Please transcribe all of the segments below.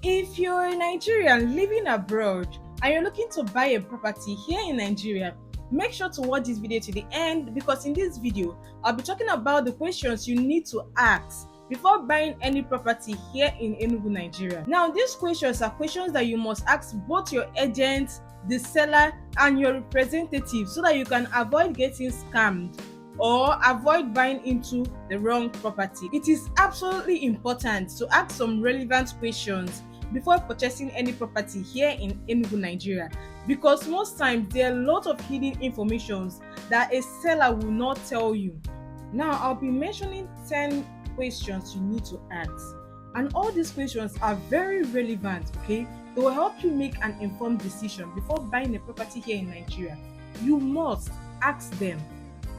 If you're a Nigerian living abroad and you're looking to buy a property here in Nigeria, make sure to watch this video to the end because in this video, I'll be talking about the questions you need to ask before buying any property here in Enugu, Nigeria. Now, these questions are questions that you must ask both your agent, the seller, and your representative so that you can avoid getting scammed or avoid buying into the wrong property. It is absolutely important to ask some relevant questions before purchasing any property here in Enugu, Nigeria, because most times there are a lot of hidden informations that a seller will not tell you. Now, I'll be mentioning 10 questions you need to ask, and all these questions are very relevant, okay? They will help you make an informed decision before buying a property here in Nigeria. You must ask them.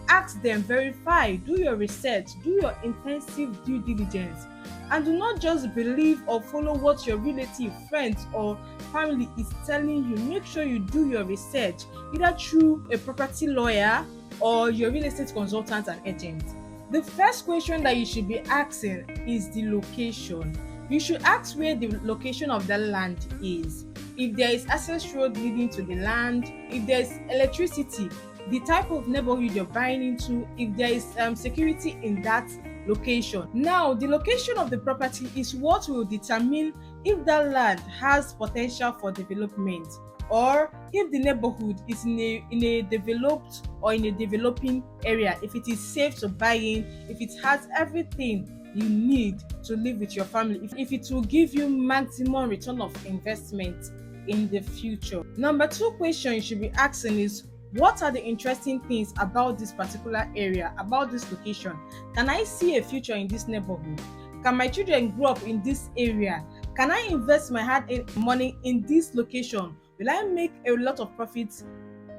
Ask them, verify, do your research, do your intensive due diligence, and do not just believe or follow what your relative, friends, or family is telling you. Make sure you do your research, either through a property lawyer or your real estate consultant and agent. The first question that you should be asking is the location. You should ask where the location of the land is, if there is access road leading to the land, if there is electricity, the type of neighborhood you're buying into, if there is security in that location. Now, the location of the property is what will determine if that land has potential for development, or if the neighborhood is in a developed or in a developing area, if it is safe to buy in, if it has everything you need to live with your family, if it will give you maximum return of investment in the future. Number 2 question you should be asking is, what are the interesting things about this particular area, about this location? Can I see a future in this neighborhood? Can my children grow up in this area? Can I invest my hard-earned money in this location? Will I make a lot of profits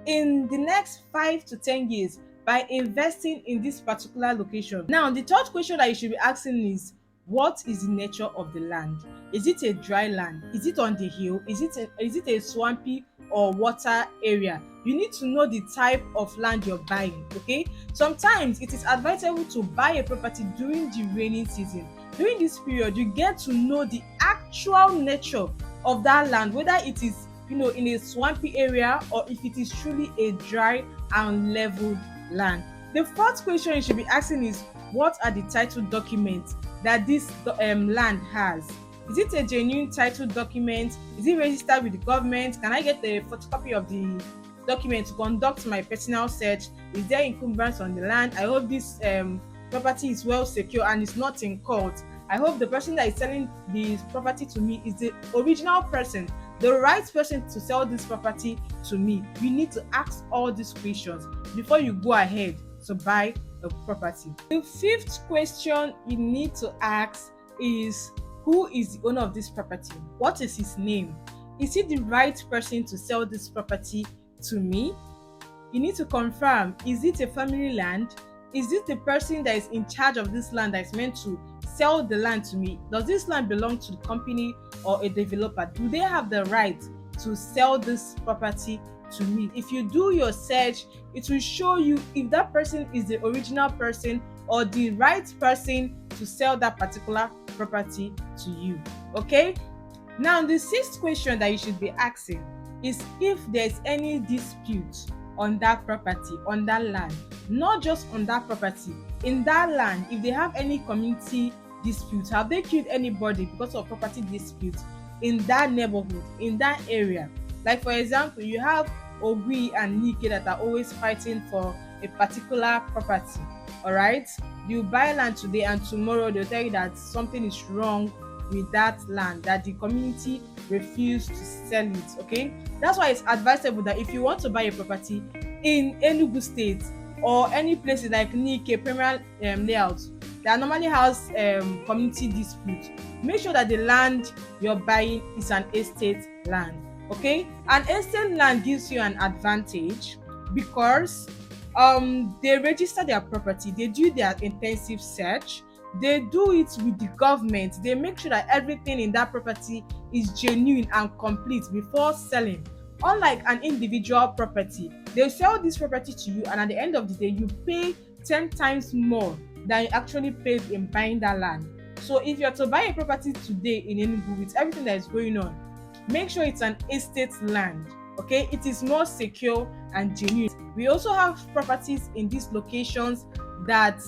in the next 5 to 10 years by investing in this particular location? Now, the third question that you should be asking is, what is the nature of the land? Is it a dry land? Is it on the hill? Is it a swampy or water area? You need to know the type of land you're buying, okay? Sometimes it is advisable to buy a property during the rainy season. During this period, you get to know the actual nature of that land, whether it is, in a swampy area or if it is truly a dry and leveled land. The fourth question you should be asking is, what are the title documents that this land has? Is it a genuine title document? Is it registered with the government? Can I get a photocopy of the document to conduct my personal search? Is there encumbrance on the land? I hope this property is well secure and is not in court. I hope the person that is selling this property to me is the original person, the right person to sell this property to me. You need to ask all these questions before you go ahead to buy a property. The fifth question you need to ask is, who is the owner of this property? What is his name? Is he the right person to sell this property to me? You need to confirm, is it a family land? Is it the person that is in charge of this land that is meant to sell the land to me? Does this land belong to the company or a developer? Do they have the right to sell this property to me? If you do your search, it will show you if that person is the original person or the right person to sell that particular property to you. Okay? Now, the sixth question that you should be asking is if there's any dispute on that property, on that land, not just on that property, in that land, if they have any community dispute, have they killed anybody because of property dispute in that neighborhood, in that area? Like, for example, you have Ogui and Nike that are always fighting for a particular property. All right, you buy land today and tomorrow they'll tell you that something is wrong with that land, that the community refused to sell it. Okay, that's why it's advisable that if you want to buy a property in Enugu State or any places like Nike, Premier Layout that normally has community dispute, make sure that the land you're buying is an estate land. Okay, an estate land gives you an advantage because they register their property, they do their intensive search, they do it with the government, they make sure that everything in that property is genuine and complete before selling. Unlike an individual property, they sell this property to you and at the end of the day you pay 10 times more than you actually paid in buying that land. So if you're to buy a property today in Enugu with everything that is going on, make sure it's an estate land. Okay, it is more secure and genuine. We also have properties in these locations that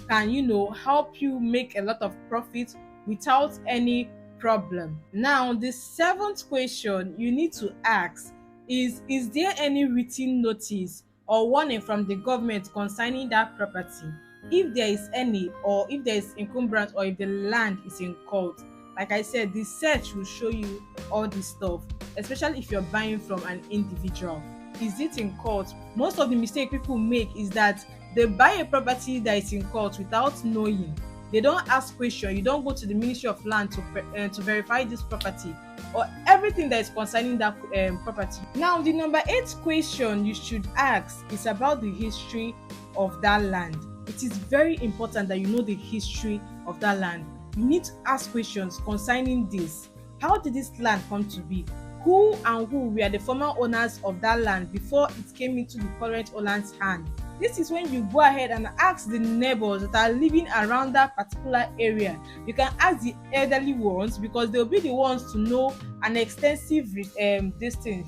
can, help you make a lot of profit without any problem. Now, the seventh question you need to ask is there any written notice or warning from the government concerning that property? If there is any, or if there is encumbrance, or if the land is in court, like I said, the search will show you all this stuff, especially if you're buying from an individual. Is it in court? Most of the mistake people make is that they buy a property that is in court without knowing. They don't ask question. You don't go to the Ministry of Land to verify this property or everything that is concerning that property. Now, the number 8 question you should ask is about the history of that land. It is very important that you know the history of that land. You need to ask questions concerning this. How did this land come to be? Who were the former owners of that land before it came into the current owner's hand? This is when you go ahead and ask the neighbors that are living around that particular area. You can ask the elderly ones because they'll be the ones to know an extensive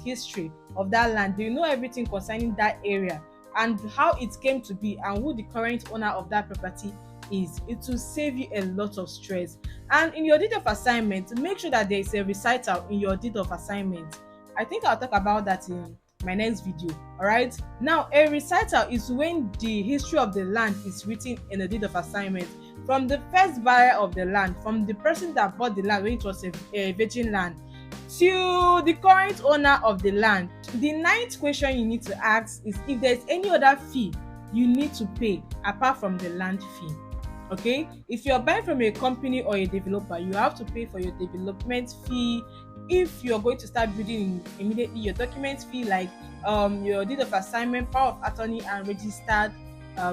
history of that land. They know everything concerning that area and how it came to be and who the current owner of that property is. It will save you a lot of stress. And in your deed of assignment, make sure that there is a recital in your deed of assignment. I think I'll talk about that in my next video. All right, now a recital is when the history of the land is written in the deed of assignment, from the first buyer of the land, from the person that bought the land when it was a virgin land, to the current owner of the land. The 9th question you need to ask is if there's any other fee you need to pay apart from the land fee. Okay, if you're buying from a company or a developer, you have to pay for your development fee. If you're going to start building immediately, your document fee, like your deed of assignment, power of attorney, and registered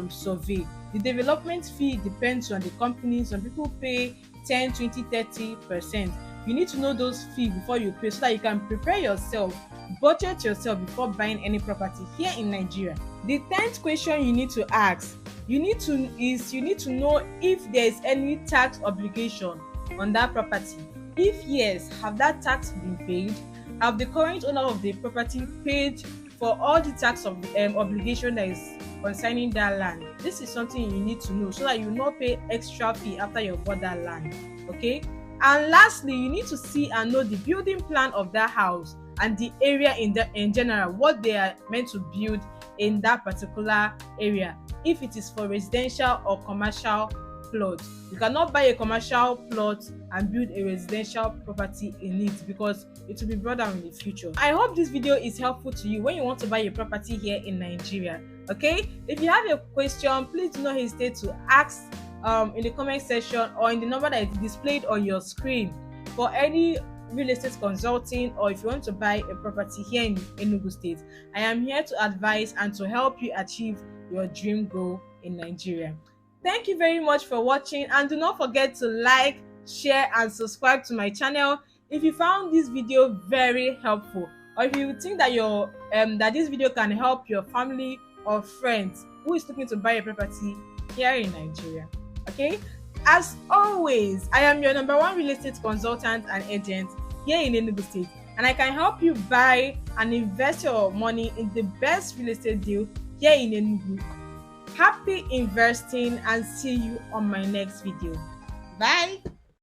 survey. The development fee depends on the company. Some people pay 10, 20, 30%. You need to know those fees before you pay so that you can prepare yourself, budget yourself before buying any property here in Nigeria. The 10th question you need to ask, you need to know if there is any tax obligation on that property. If yes, have that tax been paid? Have the current owner of the property paid for all the tax obligation that is concerning that land? This is something you need to know so that you will not pay extra fee after you bought that land. Okay, and lastly, you need to see and know the building plan of that house and the area in general, what they are meant to build in that particular area, if it is for residential or commercial plot. You cannot buy a commercial plot and build a residential property in it because it will be brought down in the future. I hope this video is helpful to you when you want to buy a property here in Nigeria. Okay, if you have a question, please do not hesitate to ask in the comment section or in the number that is displayed on your screen for any real estate consulting, or if you want to buy a property here in Enugu State. I am here to advise and to help you achieve your dream goal in Nigeria. Thank you very much for watching, and do not forget to like, share, and subscribe to my channel if you found this video very helpful, or if you think that that this video can help your family or friends who is looking to buy a property here in Nigeria. Okay, as always, I am your #1 real estate consultant and agent here in Enugu State, and I can help you buy and invest your money in the best real estate deal here in Enugu. Happy investing, and see you on my next video. Bye.